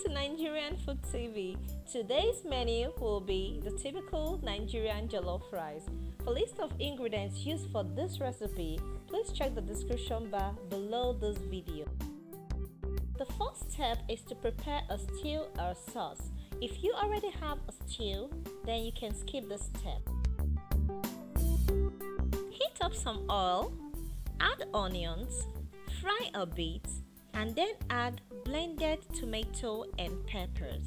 to Nigerian Food TV. Today's menu will be the typical Nigerian jollof rice. For list of ingredients used for this recipe, please check the description bar below this video. The first step is to prepare a stew or sauce. If you already have a stew, then you can skip this step. Heat up some oil, add onions, fry a bit, and then add blended tomato and peppers.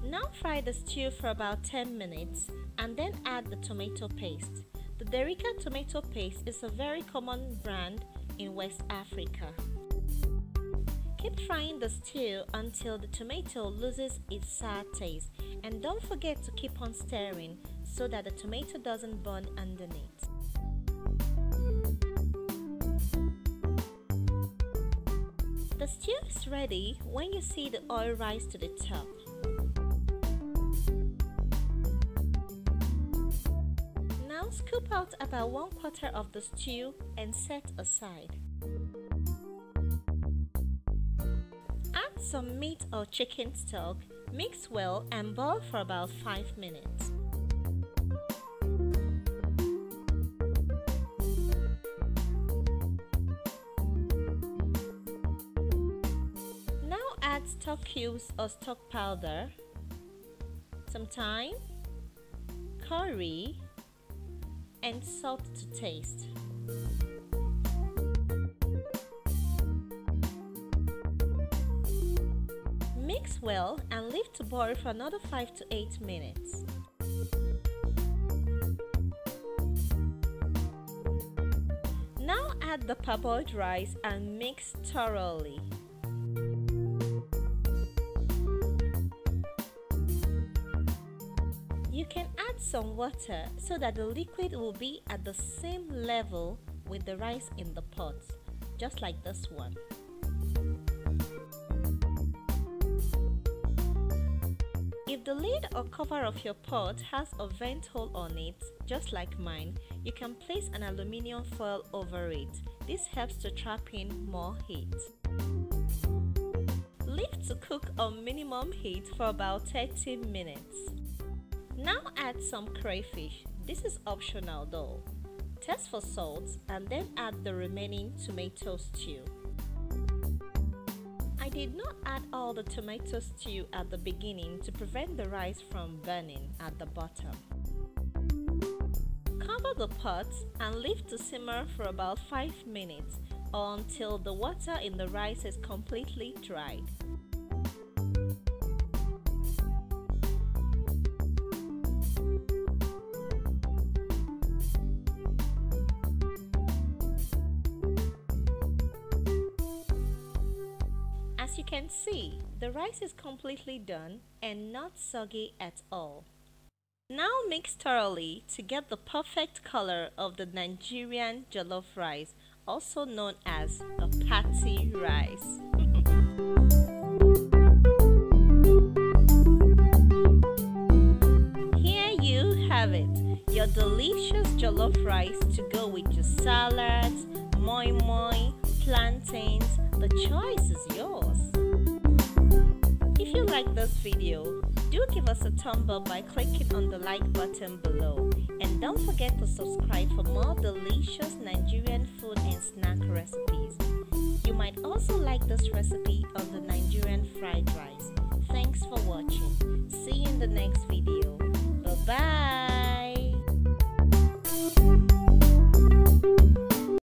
Now fry the stew for about 10 minutes and then add the tomato paste. The Derika tomato paste is a very common brand in West Africa. Keep frying the stew until the tomato loses its sour taste, and don't forget to keep on stirring so that the tomato doesn't burn underneath. The stew is ready when you see the oil rise to the top. Now scoop out about 1/4 of the stew and set aside. Add some meat or chicken stock, mix well and boil for about 5 minutes. Now add stock cubes or stock powder, some thyme, curry, and salt to taste. Mix well and leave to boil for another 5 to 8 minutes. Now add the parboiled rice and mix thoroughly. You can add some water so that the liquid will be at the same level with the rice in the pot, just like this one. If the lid or cover of your pot has a vent hole on it, just like mine, you can place an aluminium foil over it. This helps to trap in more heat. Leave to cook on minimum heat for about 30 minutes. Now add some crayfish. This is optional though. Test for salt and then add the remaining tomato stew. I did not add all the tomato stew at the beginning to prevent the rice from burning at the bottom. Cover the pot and leave to simmer for about 5 minutes or until the water in the rice is completely dried. As you can see, the rice is completely done and not soggy at all. Now mix thoroughly to get the perfect color of the Nigerian jollof rice, also known as a patty rice. Here you have it, your delicious jollof rice to go with your salads, moi moi, plantains. The choice is yours. If you like this video, do give us a thumb up by clicking on the like button below, and don't forget to subscribe for more delicious Nigerian food and snack recipes. You might also like this recipe on the Nigerian fried rice. Thanks for watching. See you in the next video.